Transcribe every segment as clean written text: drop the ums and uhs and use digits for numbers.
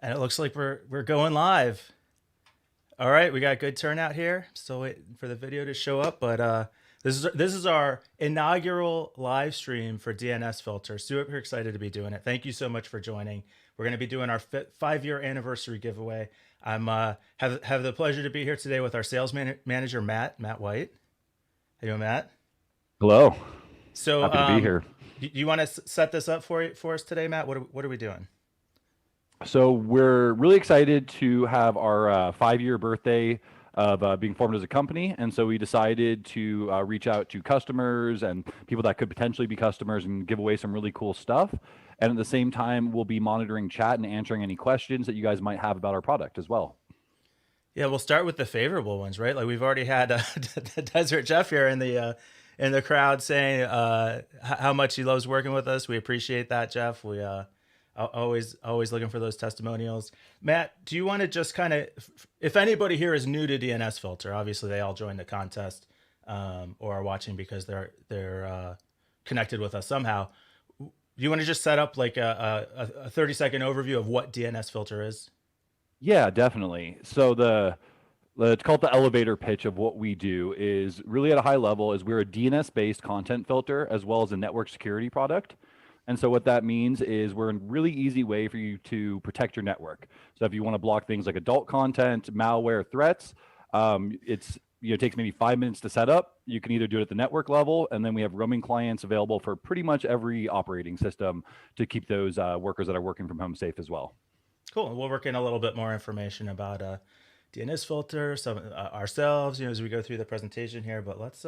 And it looks like we're going live. All right, we got good turnout here. Still waiting for the video to show up, but this is our inaugural live stream for DNSFilter. Super excited to be doing it. Thank you so much for joining. We're going to be doing our 5-year anniversary giveaway. I'm have the pleasure to be here today with our sales manager Matt White. How you doing, Matt? Hello. So, Happy to be here. you want to set this up for us today, Matt? What are we doing? So we're really excited to have our 5-year birthday of being formed as a company. And so we decided to reach out to customers and people that could potentially be customers and give away some really cool stuff. And at the same time, we'll be monitoring chat and answering any questions that you guys might have about our product as well. Yeah, we'll start with the favorable ones, right? Like we've already had the Desert Jeff here in the crowd saying how much he loves working with us. We appreciate that, Jeff. We always looking for those testimonials. Matt, do you want to just kind of, if anybody here is new to DNSFilter, obviously they all joined the contest or are watching because they're connected with us somehow. You want to just set up like a 30-second overview of what DNSFilter is? Yeah, definitely. So let's call it the elevator pitch of what we do is really at a high level is we're a DNS-based content filter as well as a network security product. And so what that means is we're a really easy way for you to protect your network. So if you want to block things like adult content, malware, threats, it takes maybe 5 minutes to set up. You can either do it at the network level, and then we have roaming clients available for pretty much every operating system to keep those workers that are working from home safe as well. Cool. We'll work in a little bit more information about DNSFilter, some ourselves, as we go through the presentation here. But let's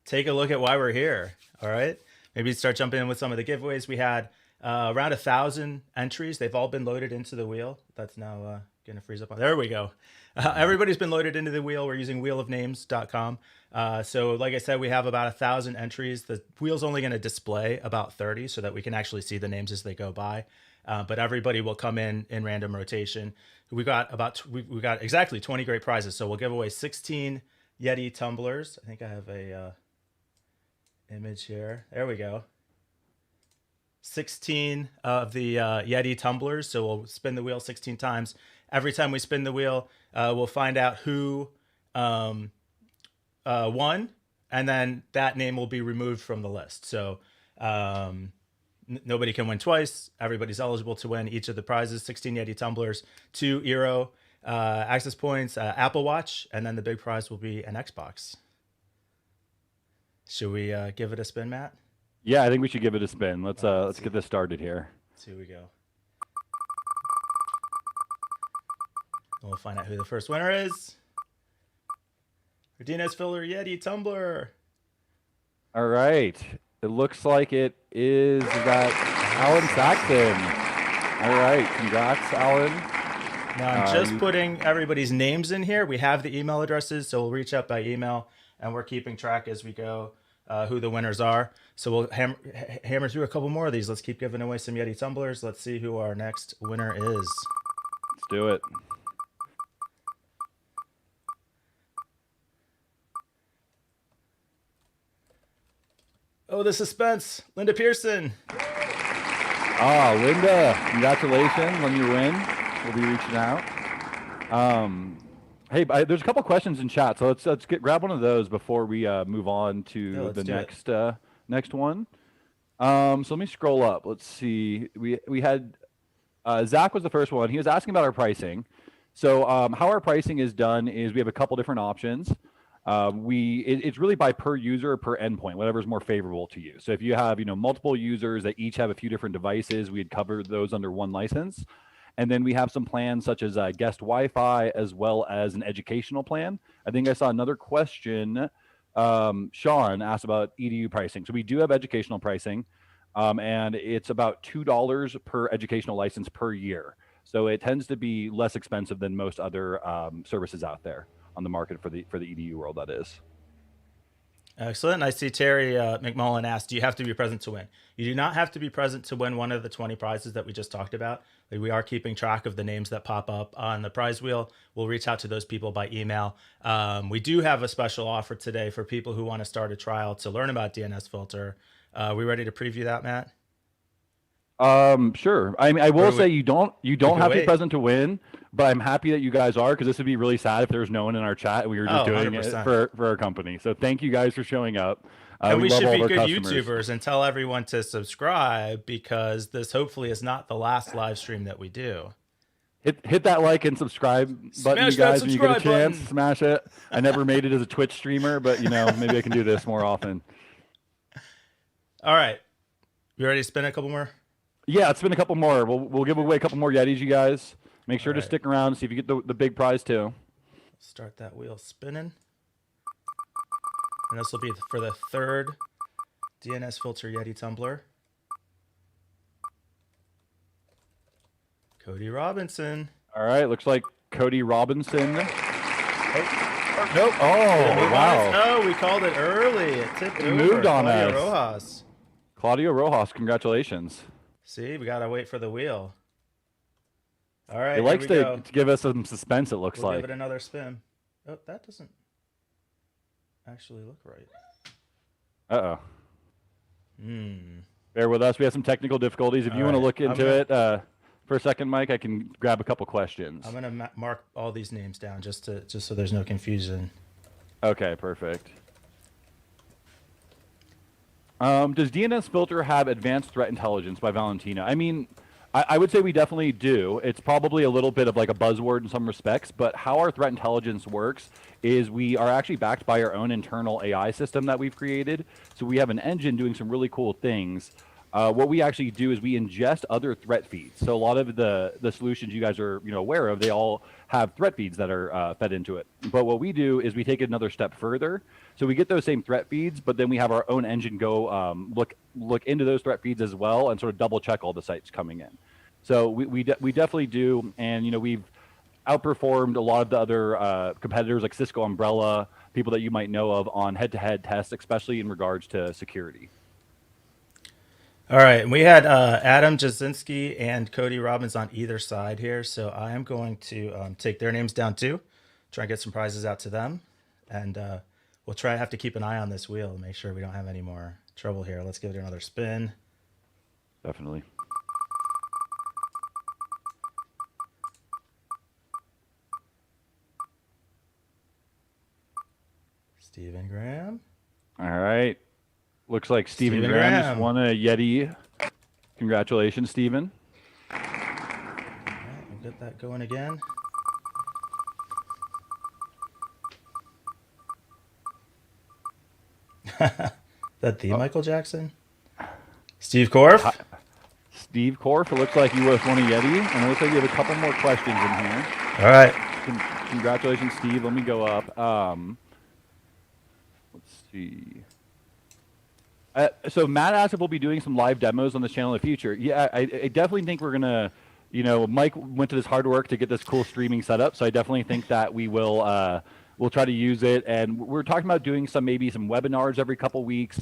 take a look at why we're here. All right. Maybe start jumping in with some of the giveaways. We had around 1,000 entries. They've all been loaded into the wheel. That's now going to freeze up. There we go. Everybody's been loaded into the wheel. We're using wheelofnames.com. So like I said, we have about 1,000 entries. The wheel's only going to display about 30 so that we can actually see the names as they go by. But everybody will come in random rotation. We got exactly 20 great prizes. So we'll give away 16 Yeti tumblers. I think I have a image here. There we go. 16 of the Yeti tumblers. So we'll spin the wheel 16 times. Every time we spin the wheel, we'll find out who won, and then that name will be removed from the list. So nobody can win twice. Everybody's eligible to win each of the prizes: 16 Yeti tumblers, 2 Eero access points, Apple Watch, and then the big prize will be an Xbox. Should we give it a spin, Matt? Yeah, I think we should give it a spin. Let's get this started here. Here we go. We'll find out who the first winner is. DNSFilter Yeti tumbler. All right. It looks like it is that Alan Saxon. All right. Congrats, Alan. Now I'm just putting everybody's names in here. We have the email addresses, so we'll reach out by email, and we're keeping track as we go who the winners are. So we'll hammer through a couple more of these. Let's keep giving away some Yeti tumblers. Let's see who our next winner is. Let's do it. Oh, the suspense. Linda Pearson. Ah, Linda, congratulations on your win. We'll be reaching out. Hey, there's a couple questions in chat, so let's grab one of those before we move on to the next one. So let me scroll up. Let's see. We had Zach was the first one. He was asking about our pricing. So how our pricing is done is we have a couple different options. It's really by per user or per endpoint, whatever's more favorable to you. So if you have multiple users that each have a few different devices, we'd cover those under one license. And then we have some plans such as guest Wi-Fi as well as an educational plan. I think I saw another question. Sean asked about EDU pricing. So we do have educational pricing, and it's about $2 per educational license per year. So it tends to be less expensive than most other services out there on the market for the EDU world, that is. Excellent. I see Terry McMullen asked, do you have to be present to win? You do not have to be present to win one of the 20 prizes that we just talked about. We are keeping track of the names that pop up on the prize wheel. We'll reach out to those people by email. We do have a special offer today for people who want to start a trial to learn about DNSFilter. Are we ready to preview that, Matt? Sure. I mean, I Or will we say you don't we could have to be wait. present to win, but I'm happy that you guys are because this would be really sad if there was no one in our chat and we were just Oh, doing it 100%. for our company. So thank you guys for showing up. And We we love should all of be our good customers. YouTubers and tell everyone to subscribe because this hopefully is not the last live stream that we do. Hit that like and subscribe button, you Smash that guys, when you get a subscribe chance. button. Smash it. I never made it as a Twitch streamer, but maybe I can do this more often. All right. You ready to spin a couple more? Yeah, it's been a couple more. We'll give away a couple more Yetis, you guys. Make sure All to right. stick around, see if you get the big prize too. Start that wheel spinning. And this will be for the third DNSFilter Yeti tumbler. Cody Robinson. All right, looks like Cody Robinson. Oh, Nope. Oh, wow. Oh, we called it early. It tipped over. Moved on Claudio us. Rojas. Claudio Rojas, congratulations. See, we gotta wait for the wheel. All right, He likes here we to go. give us some suspense, it looks We'll like. give it another spin. Oh, that doesn't actually look right. Uh-oh. Hmm. Bear with us. We have some technical difficulties. If you All want to right, look I'm into gonna- it for a second, Mike, I can grab a couple questions. I'm gonna mark all these names down just so there's no confusion. Okay, perfect. Does DNSFilter have Advanced Threat Intelligence by Valentina? I mean, I would say we definitely do. It's probably a little bit of like a buzzword in some respects, but how our threat intelligence works is we are actually backed by our own internal AI system that we've created. So we have an engine doing some really cool things. What we actually do is we ingest other threat feeds. So a lot of the solutions you guys are aware of, they all have threat feeds that are fed into it. But what we do is we take it another step further. So we get those same threat feeds, but then we have our own engine go look into those threat feeds as well and sort of double check all the sites coming in. So we definitely do, and we've outperformed a lot of the other competitors like Cisco Umbrella, people that you might know of on head-to-head tests, especially in regards to security. All right, and we had Adam Jasinski and Cody Robbins on either side here, so I am going to take their names down too, try and get some prizes out to them, and we'll have to keep an eye on this wheel to make sure we don't have any more trouble here. Let's give it another spin. Definitely. Stephen Graham. All right. Looks like Stephen Graham just won a Yeti. Congratulations, Stephen. All right, we'll get that going again. That the Michael Jackson? Steve Korf? Steve Korf, it looks like you just won a Yeti, and it looks like you have a couple more questions in here. All right. Congratulations, Steve. Let me go up. Let's see. So Matt asked if we'll be doing some live demos on this channel in the future. Yeah, I definitely think we're gonna. Mike went to this hard work to get this cool streaming set up, so I definitely think that we will. We'll try to use it, and we're talking about doing maybe some webinars every couple weeks,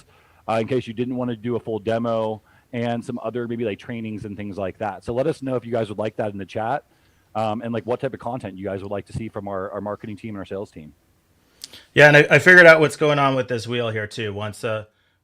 in case you didn't want to do a full demo, and some other maybe like trainings and things like that. So let us know if you guys would like that in the chat, and like what type of content you guys would like to see from our marketing team and our sales team. Yeah, and I figured out what's going on with this wheel here too. Once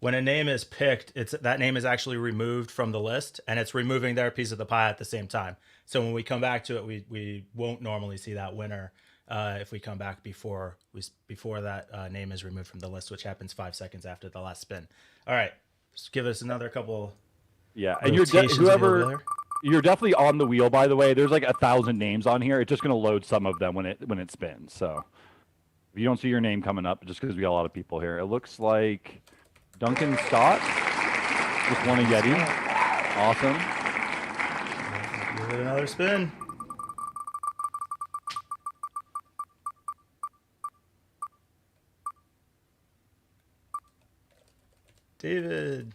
when a name is picked, that name is actually removed from the list, and it's removing their piece of the pie at the same time. So when we come back to it, we won't normally see that winner if we come back before that name is removed from the list, which happens 5 seconds after the last spin. All right, just give us another couple. Yeah, and you're definitely on the wheel. By the way, there's like 1,000 names on here. It's just going to load some of them when it spins. So if you don't see your name coming up, just because we got a lot of people here, it looks like Duncan Scott just won a Yeti. Awesome. Give it another spin. David.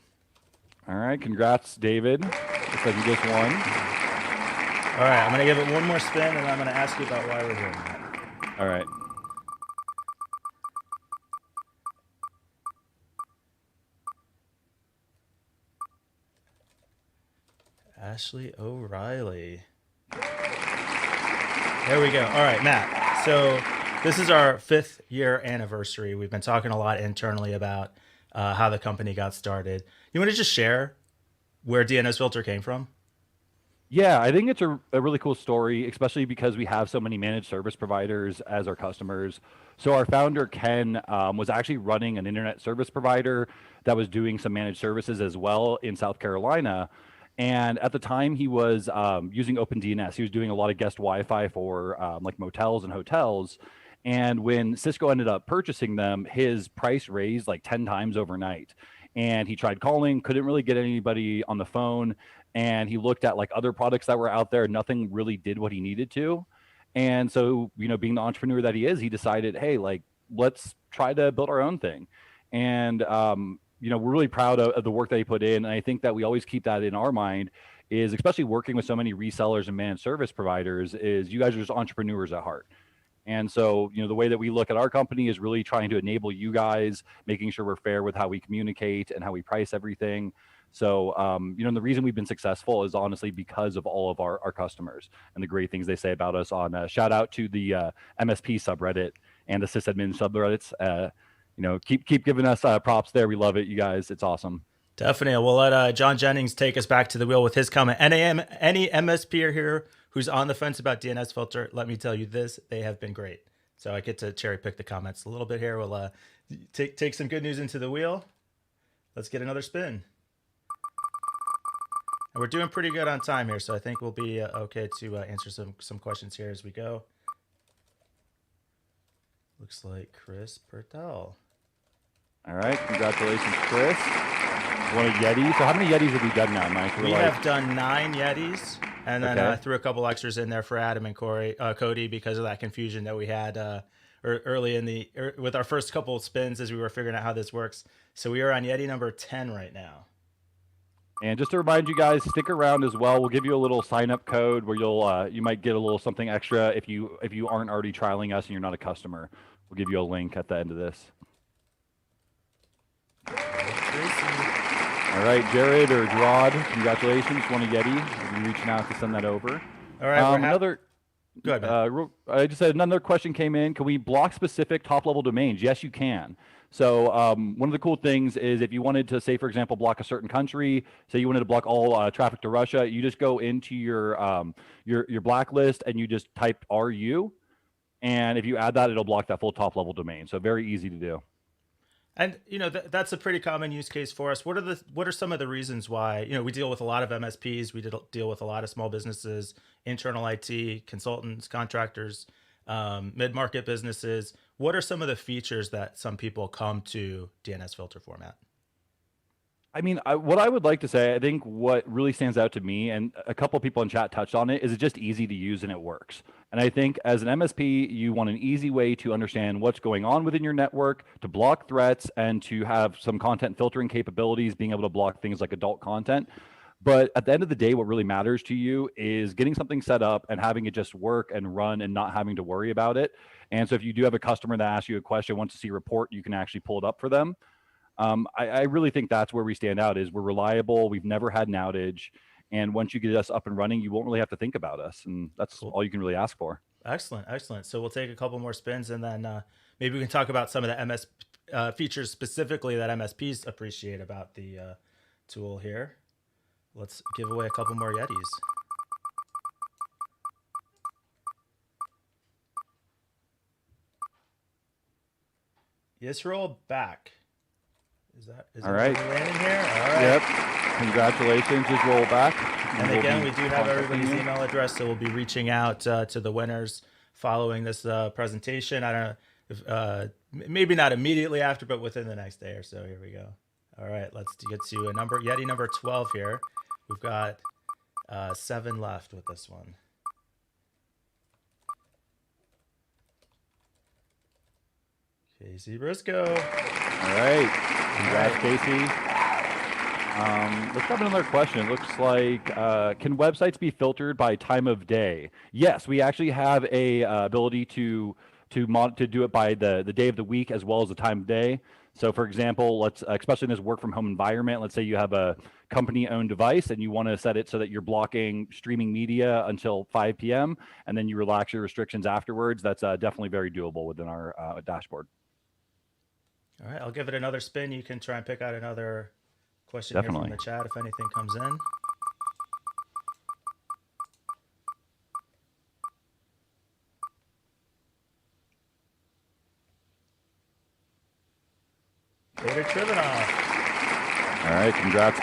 All right, congrats, David. Looks like you just won. All right, I'm going to give it one more spin, and I'm going to ask you about why we're doing that. All right. Ashley O'Reilly. There we go. All right, Matt. So this is our 5th year anniversary. We've been talking a lot internally about how the company got started. You want to just share where DNSFilter came from? Yeah, I think it's a really cool story, especially because we have so many managed service providers as our customers. So our founder, Ken, was actually running an internet service provider that was doing some managed services as well in South Carolina. And at the time, he was using OpenDNS. He was doing a lot of guest Wi-Fi for like motels and hotels. And when Cisco ended up purchasing them, his price raised like 10 times overnight. And he tried calling, couldn't really get anybody on the phone, and he looked at like other products that were out there. Nothing really did what he needed to. And so, being the entrepreneur that he is, he decided, hey, like, let's try to build our own thing. And we're really proud of the work that he put in. And I think that we always keep that in our mind, is especially working with so many resellers and managed service providers, is you guys are just entrepreneurs at heart. And so, the way that we look at our company is really trying to enable you guys, making sure we're fair with how we communicate and how we price everything. So, and the reason we've been successful is honestly because of all of our customers and the great things they say about us. On shout out to the MSP subreddit and the sysadmin subreddits. Keep giving us props there. We love it, you guys. It's awesome. Definitely. We'll let John Jennings take us back to the wheel with his comment. Any MSP here who's on the fence about DNSFilter, let me tell you this, they have been great. So I get to cherry pick the comments a little bit here. We'll take some good news into the wheel. Let's get another spin. And we're doing pretty good on time here, so I think we'll be okay to answer some questions here as we go. Looks like Chris Pertel. All right, congratulations, Chris. One of Yeti. So how many Yetis have we done now, Mike? We have done 9 Yetis, and then I threw a couple extras in there for Adam and Cody because of that confusion that we had early in with our first couple of spins as we were figuring out how this works. So we are on Yeti number 10 right now. And just to remind you guys, stick around as well. We'll give you a little sign-up code where you might get a little something extra if you aren't already trialing us and you're not a customer. We'll give you a link at the end of this. All right, Jared or Gerard, congratulations. One of Yeti. We'll be reaching out to send that over. All right. Go ahead, I just said another question came in. Can we block specific top-level domains? Yes, you can. So one of the cool things is if you wanted to, say, for example, block a certain country, say you wanted to block all traffic to Russia, you just go into your blacklist and you just type RU. And if you add that, it'll block that full top-level domain. So very easy to do. And that's a pretty common use case for us. What are some of the reasons why we deal with a lot of MSPs, we deal with a lot of small businesses, internal IT, consultants, contractors, mid-market businesses. What are some of the features that some people come to DNSFilter format? I mean, what I would like to say, I think what really stands out to me, and a couple of people in chat touched on it, is it's just easy to use and it works. And I think as an MSP, you want an easy way to understand what's going on within your network, to block threats, and to have some content filtering capabilities, being able to block things like adult content. But at the end of the day, what really matters to you is getting something set up and having it just work and run and not having to worry about it. And so if you do have a customer that asks you a question, wants to see a report, you can actually pull it up for them. I really think that's where we stand out, is we're reliable. We've never had an outage. And once you get us up and running, you won't really have to think about us. And that's cool. All you can really ask for. Excellent. Excellent. So we'll take a couple more spins and then maybe we can talk about some of the MS features specifically that MSPs appreciate about the tool here. Let's give away a couple more Yetis. Yisrael back. Is all right? Landing here? All right. Yep. Congratulations. Just roll back. And again, we do have everybody's email address, so we'll be reaching out to the winners following this presentation. I don't know if maybe not immediately after, but within the next day or so. Here we go. All right, let's get to Yeti number 12 here. We've got 7 left with this one. Casey Briscoe. All right. Congrats, Casey. Let's have another question. It looks like, can websites be filtered by time of day? Yes, we actually have a ability to do it by the day of the week as well as the time of day. So for example, let's especially in this work from home environment, let's say you have a company owned device and you want to set it so that you're blocking streaming media until 5 p.m. and then you relax your restrictions afterwards. That's definitely very doable within our dashboard. All right, I'll give it another spin. You can try and pick out another question here from Definitely. the chat if anything comes in. Peter Trivanov. All right, congrats,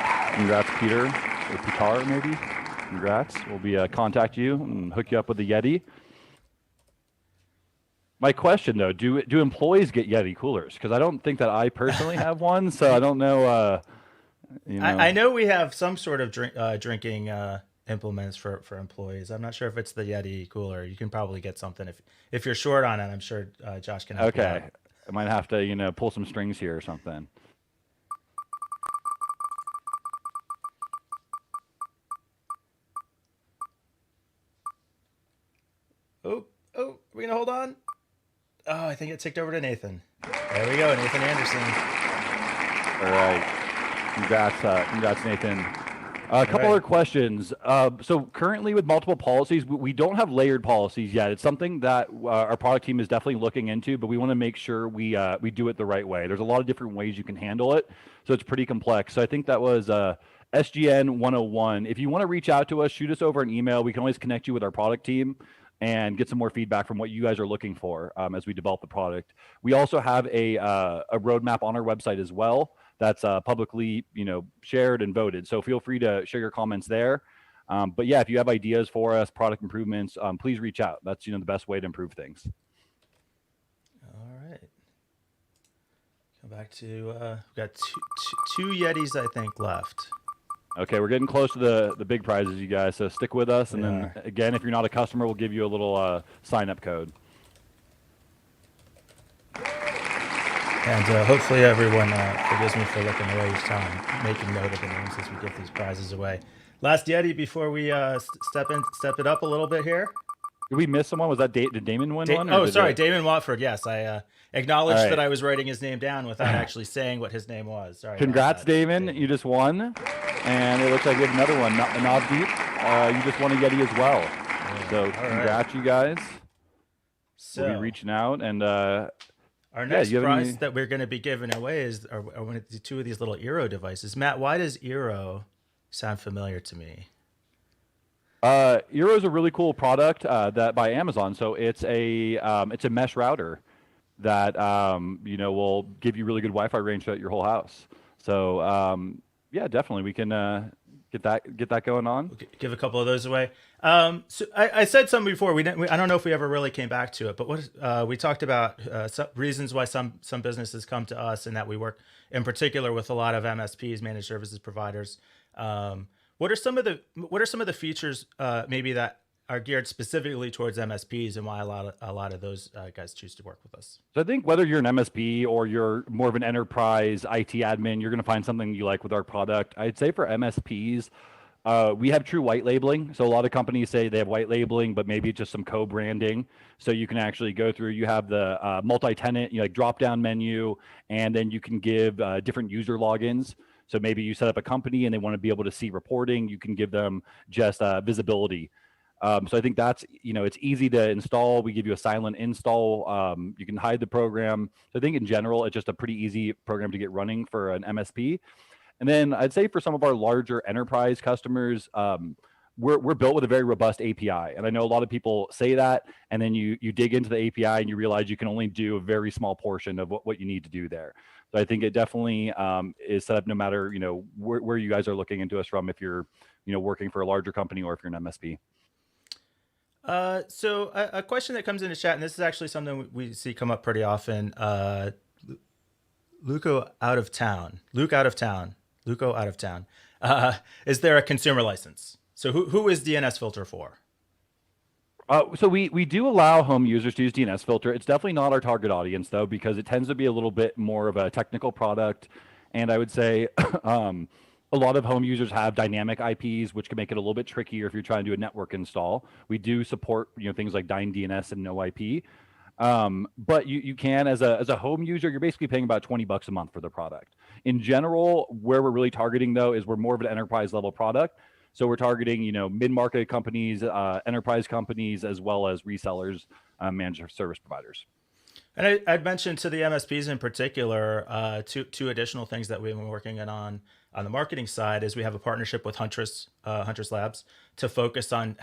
Peter, or Pitar maybe. Congrats. We'll be contact you and hook you up with the Yeti. My question though, do employees get Yeti coolers? Because I don't think that I personally have one, so I don't know. I know we have some sort of drinking implements for employees. I'm not sure if it's the Yeti cooler. You can probably get something if you're short on it. I'm sure Josh can help you out. Okay, I might have to pull some strings here or something. Oh, we're gonna hold on. Oh, I think it ticked over to Nathan. There we go, Nathan Anderson. All right, congrats, Nathan. A couple other questions. So currently with multiple policies, we don't have layered policies yet. It's something that our product team is definitely looking into, but we want to make sure we do it the right way. There's a lot of different ways you can handle it, so it's pretty complex. So I think that was SGN 101. If you want to reach out to us, shoot us over an email. We can always connect you with our product team and get some more feedback from what you guys are looking for as we develop the product. We also have a roadmap on our website as well that's publicly shared and voted. So feel free to share your comments there. But yeah, if you have ideas for us, product improvements, please reach out. That's the best way to improve things. All right. Come back to we've got two Yetis I think left. Okay, we're getting close to the big prizes, you guys. So stick with us, and then again, if you're not a customer, we'll give you a little sign-up code. And hopefully everyone forgives me for looking away each time, making note of the names as we give these prizes away. Last Yeti before we step it up a little bit here. Did we miss someone? Was that did Damon win one? Oh, sorry, Damon Watford. Yes, I acknowledged right. that I was writing his name down without actually saying what his name was. Sorry. Congrats, Damon. You just won. And it looks like we have another one. Navdeep, you just won a Yeti as well. Yeah. So congrats, you guys. So we'll be reaching out. And our next prize that we're going to be giving away is two of these little Eero devices. Matt, why does Eero sound familiar to me? Eero is a really cool product that by Amazon. So it's a mesh router that will give you really good Wi-Fi range throughout your whole house. So yeah, definitely we can get that going on. We'll give a couple of those away. So I said something before. I don't know if we ever really came back to it, but what we talked about some reasons why some businesses come to us, and that we work in particular with a lot of MSPs, managed services providers. What are some of the features maybe that are geared specifically towards MSPs, and why a lot of those guys choose to work with us? So I think whether you're an MSP or you're more of an enterprise IT admin, you're going to find something you like with our product. I'd say for MSPs, we have true white labeling. So a lot of companies say they have white labeling, but maybe just some co-branding. So you can actually go through, you have the multi-tenant, drop-down menu, and then you can give different user logins. So maybe you set up a company and they want to be able to see reporting. You can give them just visibility. So I think that's, it's easy to install. We give you a silent install. You can hide the program. So I think in general, it's just a pretty easy program to get running for an MSP. And then I'd say for some of our larger enterprise customers, we're built with a very robust API. And I know a lot of people say that, and then you dig into the API and you realize you can only do a very small portion of what you need to do there. So I think it definitely is set up no matter, where you guys are looking into us from, if you're, working for a larger company or if you're an MSP. So a question that comes into chat, and this is actually something we see come up pretty often. Luco out of town. Is there a consumer license? So who is DNSFilter for? So we do allow home users to use DNSFilter. It's definitely not our target audience though, because it tends to be a little bit more of a technical product. And I would say a lot of home users have dynamic IPs, which can make it a little bit trickier if you're trying to do a network install. We do support things like Dyne DNS and no IP. But you can, as a home user, you're basically paying about $20 a month for the product. In general, where we're really targeting though is we're more of an enterprise level product. So we're targeting, mid-market companies, enterprise companies, as well as resellers, managed service providers. And I'd mentioned to the MSPs in particular, two additional things that we've been working on the marketing side is we have a partnership with Huntress Labs to focus on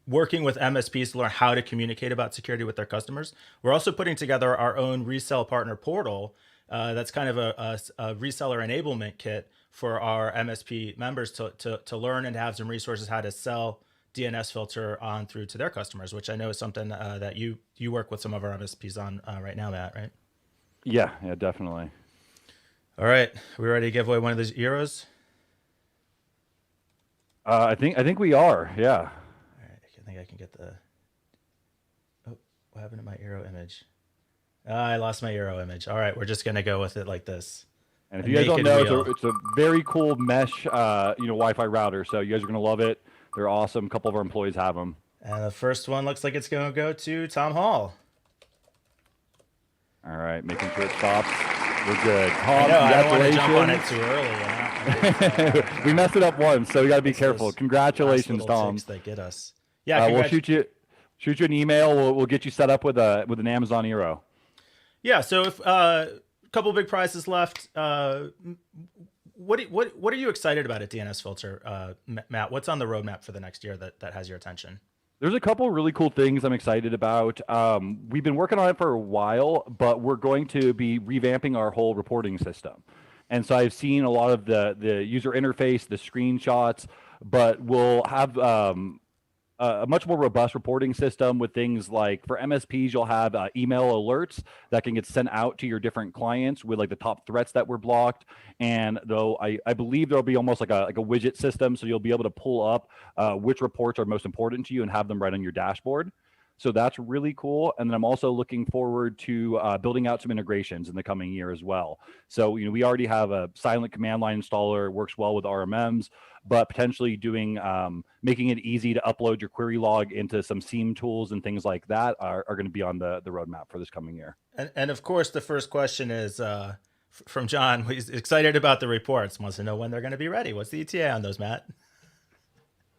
working with MSPs to learn how to communicate about security with their customers. We're also putting together our own resale partner portal that's kind of a reseller enablement kit for our MSP members to learn and have some resources how to sell DNS filter on through to their customers, which I know is something that you work with some of our MSPs on right now, Matt, right? Yeah, yeah, definitely. All right, we ready to give away one of those euros? I think we are. Yeah. All right, I think I can get the. Oh, what happened to my euro image? I lost my euro image. All right, we're just gonna go with it like this. And if A you guys don't naked know, wheel. it's a very cool mesh, Wi-Fi router. So you guys are gonna love it. They're awesome. A couple of our employees have them. And the first one looks like it's gonna go to Tom Hall. All right, making sure it stops. We're good. I Tom, know I don't want to jump on it congratulations. too early. We messed it up once, so we got to be It's careful. those Congratulations, little Tom. ticks that get us. Yeah, We'll congrats. shoot you an email. We'll get you set up with an Amazon Euro. Yeah, so if a couple big prizes left. What are you excited about at DNS Filter, Matt? What's on the roadmap for the next year that has your attention? There's a couple really cool things I'm excited about. We've been working on it for a while, but we're going to be revamping our whole reporting system. And so I've seen a lot of the user interface, the screenshots, but we'll have a much more robust reporting system with things like for MSPs, you'll have email alerts that can get sent out to your different clients with like the top threats that were blocked. And though I believe there'll be almost like a widget system, so you'll be able to pull up which reports are most important to you and have them right on your dashboard. So that's really cool. And then I'm also looking forward to building out some integrations in the coming year as well. So, we already have a silent command line installer, it works well with RMMs, but potentially doing, making it easy to upload your query log into some SIEM tools and things like that are going to be on the roadmap for this coming year. And of course, the first question is from John. He's excited about the reports. Wants to know when they're going to be ready. What's the ETA on those, Matt?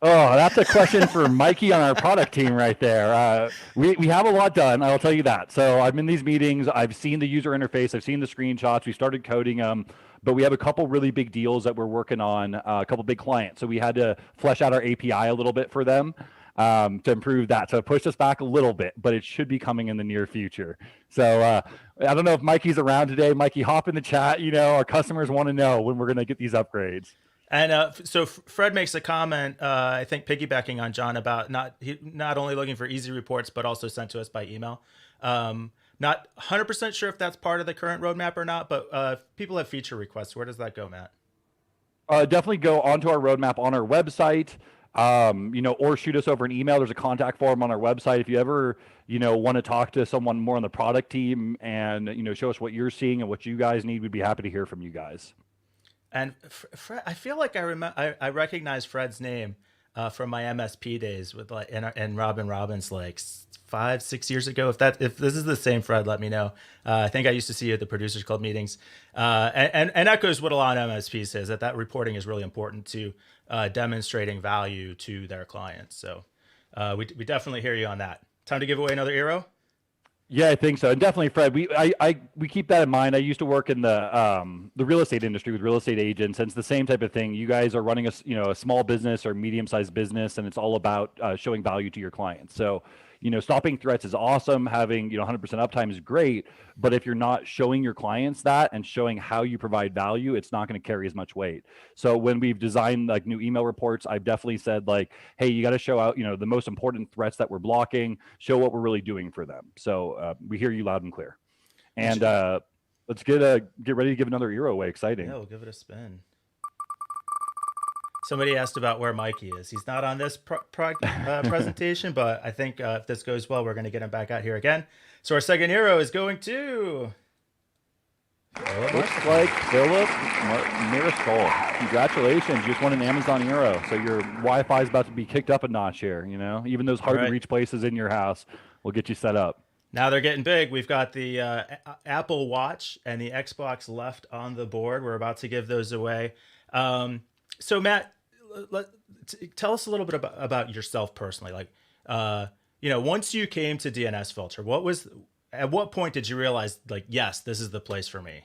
Oh, that's a question for Mikey on our product team right there. We have a lot done, I'll tell you that. So I'm in these meetings. I've seen the user interface. I've seen the screenshots. We started coding them, but we have a couple really big deals that we're working on, a couple big clients. So we had to flesh out our API a little bit for them to improve that. So it pushed us back a little bit, but it should be coming in the near future. So I don't know if Mikey's around today. Mikey, hop in the chat. Our customers want to know when we're going to get these upgrades. And so Fred makes a comment, I think piggybacking on John about not only looking for easy reports, but also sent to us by email. Not 100% sure if that's part of the current roadmap or not, but if people have feature requests, where does that go, Matt? Definitely go onto our roadmap on our website, or shoot us over an email. There's a contact form on our website. If you ever, want to talk to someone more on the product team and, show us what you're seeing and what you guys need, we'd be happy to hear from you guys. And Fred, I feel like I recognize Fred's name from my MSP days with and Robin Robbins like 5-6 years ago. If this is the same Fred, let me know. I think I used to see you at the Producers Club meetings, and echoes what a lot of MSPs says that reporting is really important to demonstrating value to their clients. So we definitely hear you on that. Time to give away another Eero. Yeah, I think so, and definitely, Fred. We keep that in mind. I used to work in the real estate industry with real estate agents, and it's the same type of thing. You guys are running a small business or medium-sized business, and it's all about showing value to your clients. So, stopping threats is awesome. Having 100% uptime is great, but if you're not showing your clients that and showing how you provide value, it's not going to carry as much weight. So when we've designed like new email reports, I've definitely said like, hey, you got to show out the most important threats that we're blocking, show what we're really doing for them. So we hear you loud and clear. And let's get ready to give another Eero away. Exciting. Yeah, we'll give it a spin. Somebody asked about where Mikey is. He's not on this presentation, but I think if this goes well, we're going to get him back out here again. So our second Eero is going to... Looks like Philip Mariscal. Congratulations. You just won an Amazon Eero. So your Wi-Fi is about to be kicked up a notch here, Even those hard to reach places in your house will get you set up. Now they're getting big. We've got the Apple Watch and the Xbox left on the board. We're about to give those away. So Matt, tell us a little bit about yourself personally. Like, once you came to DNS Filter, at what point did you realize, like, yes, this is the place for me?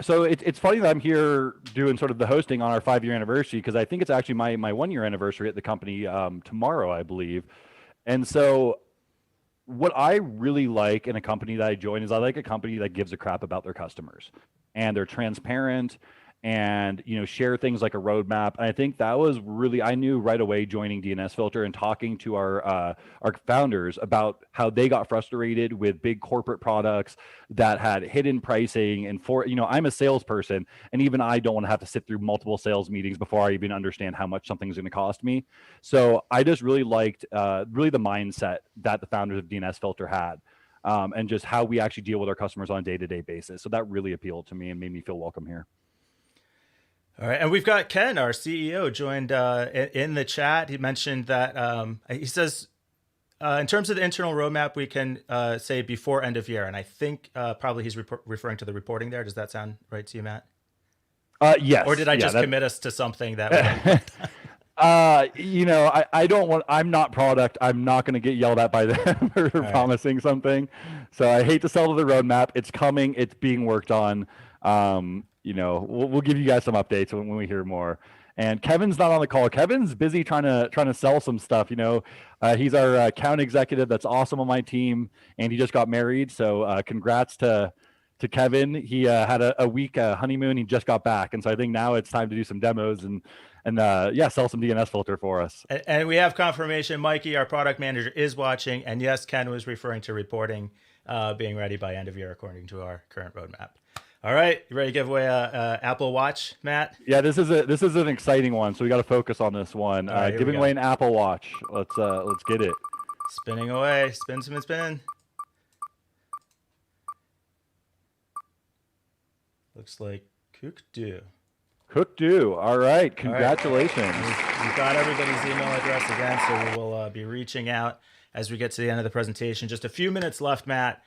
So it's funny that I'm here doing sort of the hosting on our 5-year anniversary, because I think it's actually my 1-year anniversary at the company tomorrow, I believe. And so what I really like in a company that I join is I like a company that gives a crap about their customers, and they're transparent, and share things like a roadmap. And I think that was really, I knew right away joining DNS Filter and talking to our founders about how they got frustrated with big corporate products that had hidden pricing. And I'm a salesperson, and even I don't want to have to sit through multiple sales meetings before I even understand how much something's going to cost me. So I just really liked really the mindset that the founders of DNS Filter had. And just how we actually deal with our customers on a day-to-day basis. So that really appealed to me and made me feel welcome here. All right, and we've got Ken, our CEO, joined in the chat. He mentioned that he says, in terms of the internal roadmap, we can say before end of year, and I think probably he's referring to the reporting there. Does that sound right to you, Matt? Yes. Or did I just commit us to something that? I don't want. I'm not product. I'm not going to get yelled at by them for promising something. So I hate to sell to the roadmap. It's coming. It's being worked on. We'll give you guys some updates when we hear more. And Kevin's not on the call. Kevin's busy trying to sell some stuff. He's our account executive. That's awesome on my team, and he just got married. So congrats to Kevin. He had a week honeymoon. He just got back, and so I think now it's time to do some demos and sell some DNS Filter for us. And we have confirmation. Mikey, our product manager, is watching, and yes, Ken was referring to reporting being ready by end of year according to our current roadmap. All right, you ready to give away a Apple Watch, Matt? Yeah, this is an exciting one, so we got to focus on this one. Right, giving away an Apple Watch. Let's get it. Spinning away, spin. Looks like Cook-do. All right, congratulations. All right. We've got everybody's email address again, so we will be reaching out as we get to the end of the presentation. Just a few minutes left, Matt.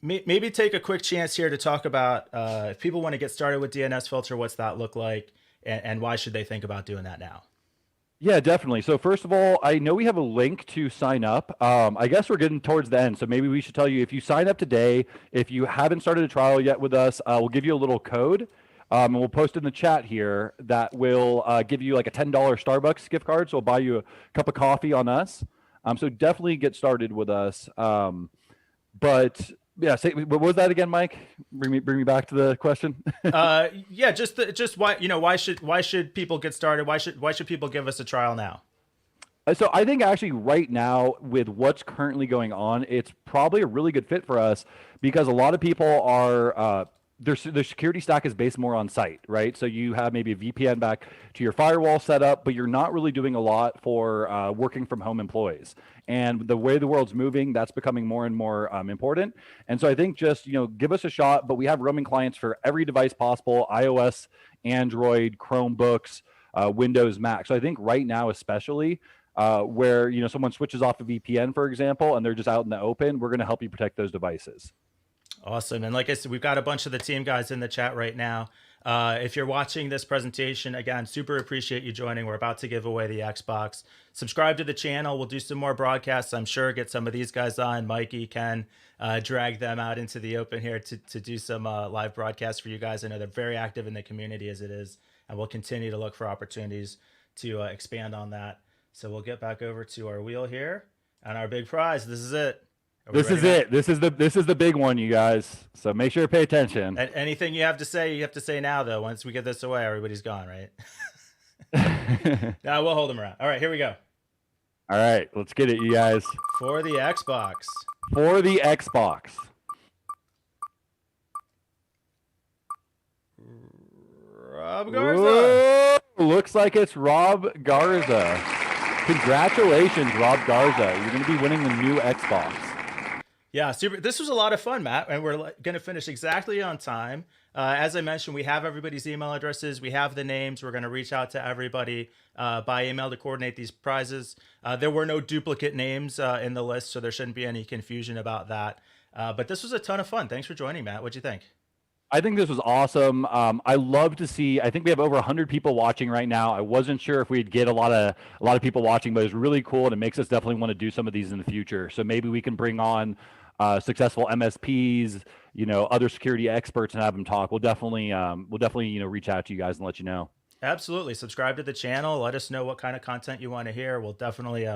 Maybe take a quick chance here to talk about if people want to get started with DNS Filter, what's that look like, and why should they think about doing that now? Yeah, definitely. So first of all, I know we have a link to sign up. I guess we're getting towards the end, so maybe we should tell you, if you sign up today, if you haven't started a trial yet with us, we'll give you a little code, and we'll post in the chat here that will give you like a $10 Starbucks gift card, so we'll buy you a cup of coffee on us. So definitely get started with us. But yeah, what was that again, Mike? Bring me back to the question. Just why should people get started? Why should people give us a trial now? So I think actually right now, with what's currently going on, it's probably a really good fit for us, because a lot of people are their security stack is based more on site, right? So you have maybe a VPN back to your firewall setup, but you're not really doing a lot for working from home employees. And the way the world's moving, that's becoming more and more important. And so I think just, give us a shot, but we have roaming clients for every device possible: iOS, Android, Chromebooks, Windows, Mac. So I think right now, especially where, someone switches off a VPN, for example, and they're just out in the open, we're going to help you protect those devices. Awesome. And like I said, we've got a bunch of the team guys in the chat right now. If you're watching this presentation, again, super appreciate you joining. We're about to give away the Xbox. Subscribe to the channel. We'll do some more broadcasts, I'm sure. Get some of these guys on. Mikey can drag them out into the open here to do some live broadcasts for you guys. I know they're very active in the community as it is, and we'll continue to look for opportunities to expand on that. So we'll get back over to our wheel here and our big prize. This is it. This is it. This is the big one, you guys. So make sure to pay attention. Anything you have to say now, though. Once we get this away, everybody's gone, right? No, we'll hold them around. All right, here we go. All right, let's get it, you guys. For the Xbox. Rob Garza. Whoa, looks like it's Rob Garza. Congratulations, Rob Garza. You're going to be winning the new Xbox. Yeah, super. This was a lot of fun, Matt, and we're going to finish exactly on time. As I mentioned, we have everybody's email addresses. We have the names. We're going to reach out to everybody by email to coordinate these prizes. There were no duplicate names in the list, so there shouldn't be any confusion about that. But this was a ton of fun. Thanks for joining, Matt. What'd you think? I think this was awesome. I love to see. I think we have over 100 people watching right now. I wasn't sure if we'd get a lot of people watching, but it's really cool, and it makes us definitely want to do some of these in the future. So maybe we can bring on successful MSPs, other security experts, and have them talk. We'll definitely reach out to you guys and let you know. Absolutely. Subscribe to the channel. Let us know what kind of content you want to hear. We'll definitely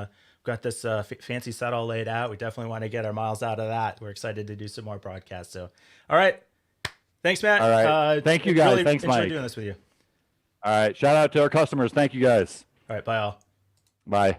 got this fancy set all laid out. We definitely want to get our miles out of that. We're excited to do some more broadcasts. So, all right. Thanks, Matt. All right. Thank you, guys. Really Thanks, enjoyed Mike. doing this with you. All right. Shout out to our customers. Thank you, guys. All right. Bye, all. Bye.